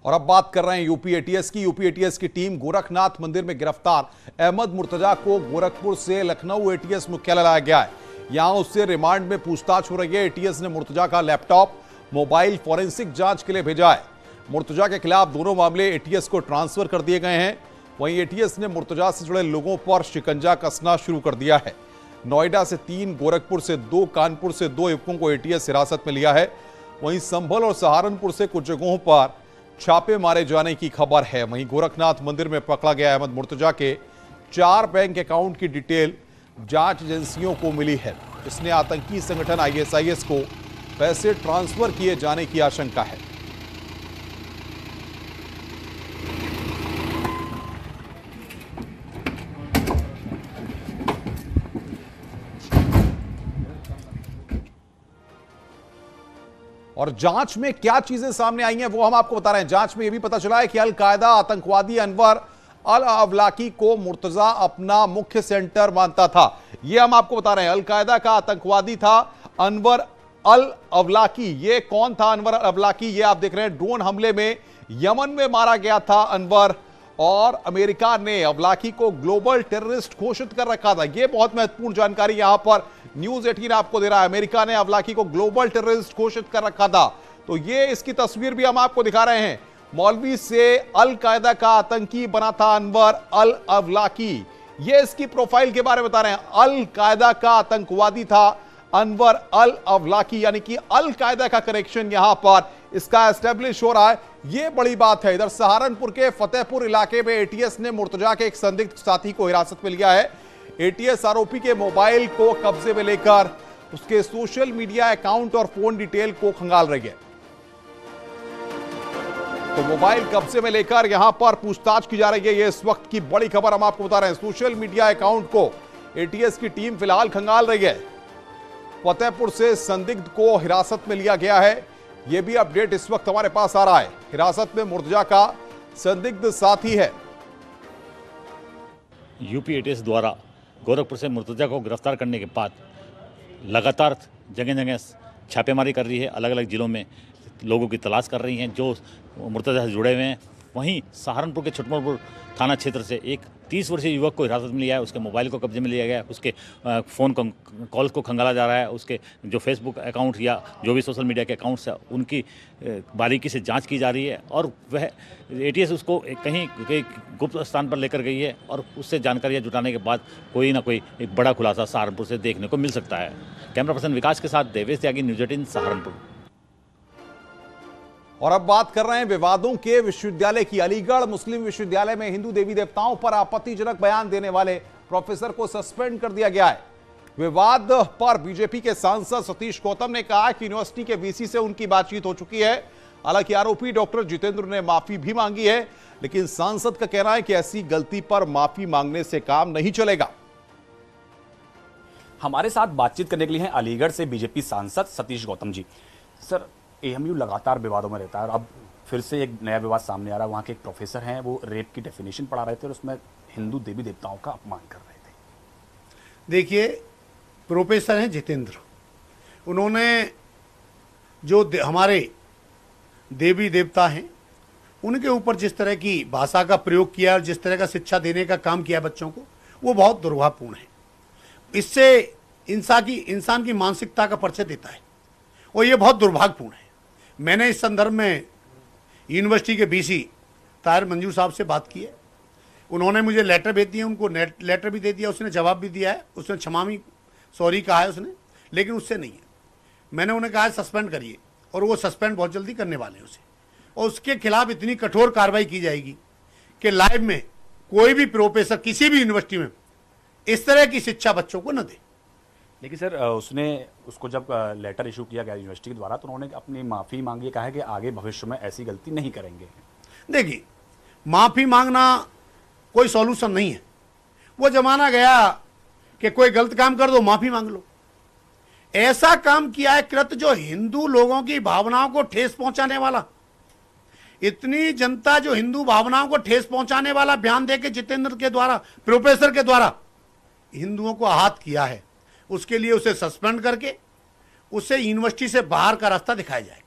और अब बात कर रहे हैं यूपी एटीएस की। यूपी एटीएस की टीम गोरखनाथ मंदिर में गिरफ्तार अहमद मुर्तजा को गोरखपुर से लखनऊ एटीएस मुख्यालय लाया गया है। यहां उससे रिमांड में पूछताछ हो रही है। एटीएस ने मुर्तजा का लैपटॉप, मोबाइल फॉरेंसिक जांच के लिए भेजा है। मुर्तजा के खिलाफ दोनों मामले एटीएस को ट्रांसफर कर दिए गए हैं। वहीं एटीएस ने मुर्तजा से जुड़े लोगों पर शिकंजा कसना शुरू कर दिया है। नोएडा से 3, गोरखपुर से 2, कानपुर से 2 युवकों को एटीएस हिरासत में लिया है। वहीं संभल और सहारनपुर से कुछ जगहों पर छापे मारे जाने की खबर है। वहीं गोरखनाथ मंदिर में पकड़ा गया अहमद मुर्तजा के 4 बैंक अकाउंट की डिटेल जांच एजेंसियों को मिली है। इसने आतंकी संगठन आईएसआईएस को पैसे ट्रांसफर किए जाने की आशंका है। और जांच में क्या चीजें सामने आई हैं वो हम आपको बता रहे हैं। जांच में यह भी पता चला है कि अल-कायदा आतंकवादी अनवर अल अवलाकी को मुर्तजा अपना मुख्य सेंटर मानता था। यह हम आपको बता रहे हैं। अल-कायदा का आतंकवादी था अनवर अल अवलाकी। ये कौन था अनवर अल अवलाकी? ये आप देख रहे हैं, ड्रोन हमले में यमन में मारा गया था अनवर, और अमेरिका ने अवलाकी को ग्लोबल टेररिस्ट घोषित कर रखा था। यह बहुत महत्वपूर्ण जानकारी यहां पर न्यूज 18 आपको दे रहा है। अमेरिका ने अवलाकी को ग्लोबल टेररिस्ट घोषित कर रखा था। तो ये इसकी तस्वीर भी हम आपको दिखा रहे हैं। मौलवी से अल कायदा का आतंकी बना था अनवर अल अवलाकी। ये इसकी प्रोफाइल के बारे में बता रहे हैं। अल कायदा का आतंकवादी था अनवर अल अवलाकी, यानी कि अल कायदा का कनेक्शन यहां पर इसका एस्टेब्लिश हो रहा है। यह बड़ी बात है। इधर सहारनपुर के फतेहपुर इलाके में एटीएस ने मुर्तजा के एक संदिग्ध साथी को हिरासत में लिया है। एटीएस आरोपी के मोबाइल को कब्जे में लेकर उसके सोशल मीडिया अकाउंट और फोन डिटेल को खंगाल रही है। तो मोबाइल कब्जे में लेकर यहां पर पूछताछ की जा रही है। यह इस वक्त की बड़ी खबर हम आपको बता रहे हैं। सोशल मीडिया अकाउंट को एटीएस की टीम फिलहाल खंगाल रही है। फतेहपुर से संदिग्ध को हिरासत में लिया गया है। यह भी अपडेट इस वक्त हमारे पास आ रहा है। हिरासत में मुर्तजा का संदिग्ध साथी है। यूपी एटीएस द्वारा गोरखपुर से मुर्तजा को गिरफ्तार करने के बाद लगातार जगह जगह छापेमारी कर रही है। अलग अलग जिलों में लोगों की तलाश कर रही हैं जो मुर्तजा से जुड़े हुए हैं। वहीं सहारनपुर के छुटमुरपुर थाना क्षेत्र से एक 30 वर्षीय युवक को हिरासत में लिया है। उसके मोबाइल को कब्जे में लिया गया है। उसके फ़ोन कॉल्स को खंगाला जा रहा है। उसके जो फेसबुक अकाउंट या जो भी सोशल मीडिया के अकाउंट्स है उनकी बारीकी से जांच की जा रही है। और वह एटीएस उसको कहीं गुप्त स्थान पर लेकर गई है और उससे जानकारियाँ जुटाने के बाद कोई ना कोई एक बड़ा खुलासा सहारनपुर से देखने को मिल सकता है। कैमरा पर्सन विकास के साथ देवेश त्यागी, न्यूज़ 18 सहारनपुर। और अब बात कर रहे हैं विवादों के विश्वविद्यालय की। अलीगढ़ मुस्लिम विश्वविद्यालय में हिंदू देवी देवताओं पर आपत्तिजनक बयान देने वाले प्रोफेसर को सस्पेंड कर दिया गया है। विवाद पर बीजेपी के सांसद सतीश गौतम ने कहा कि यूनिवर्सिटी के वीसी से उनकी बातचीत हो चुकी है। हालांकि आरोपी डॉक्टर जितेंद्र ने माफी भी मांगी है, लेकिन सांसद का कहना है कि ऐसी गलती पर माफी मांगने से काम नहीं चलेगा। हमारे साथ बातचीत करने के लिए हैं अलीगढ़ से बीजेपी सांसद सतीश गौतम जी। सर, एएमयू लगातार विवादों में रहता है और अब फिर से एक नया विवाद सामने आ रहा है। वहाँ के एक प्रोफेसर हैं, वो रेप की डेफिनेशन पढ़ा रहे थे और उसमें हिंदू देवी देवताओं का अपमान कर रहे थे। देखिए, प्रोफेसर हैं जितेंद्र, उन्होंने जो हमारे देवी देवता हैं उनके ऊपर जिस तरह की भाषा का प्रयोग किया और जिस तरह का शिक्षा देने का काम किया बच्चों को, वो बहुत दुर्भावपूर्ण है। इससे इंसान की मानसिकता का परिचय देता है और ये बहुत दुर्भाग्यपूर्ण है। मैंने इस संदर्भ में यूनिवर्सिटी के वीसी ताहिर मंजूर साहब से बात की है। उन्होंने मुझे लेटर भेज दिए, उनको लेटर भी दे दिया, उसने जवाब भी दिया है, उसने क्षमामी सॉरी कहा है उसने, लेकिन उससे नहीं है। मैंने उन्हें कहा है सस्पेंड करिए, और वो सस्पेंड बहुत जल्दी करने वाले हैं उसे, और उसके खिलाफ इतनी कठोर कार्रवाई की जाएगी कि लाइफ में कोई भी प्रोफेसर किसी भी यूनिवर्सिटी में इस तरह की शिक्षा बच्चों को न दे। लेकिन सर, उसको जब लेटर इशू किया गया यूनिवर्सिटी के द्वारा तो उन्होंने अपनी माफ़ी मांगी, कहा है कि आगे भविष्य में ऐसी गलती नहीं करेंगे। देखिए, माफ़ी मांगना कोई सॉल्यूशन नहीं है। वो जमाना गया कि कोई गलत काम कर दो माफ़ी मांग लो। ऐसा काम किया है कृत्य जो हिंदू लोगों की भावनाओं को ठेस पहुंचाने वाला, इतनी जनता जो हिंदू भावनाओं को ठेस पहुंचाने वाला बयान देके जितेंद्र के द्वारा, प्रोफेसर के द्वारा हिंदुओं को आहत किया है। उसके लिए उसे सस्पेंड करके उसे यूनिवर्सिटी से बाहर का रास्ता दिखाया जाए।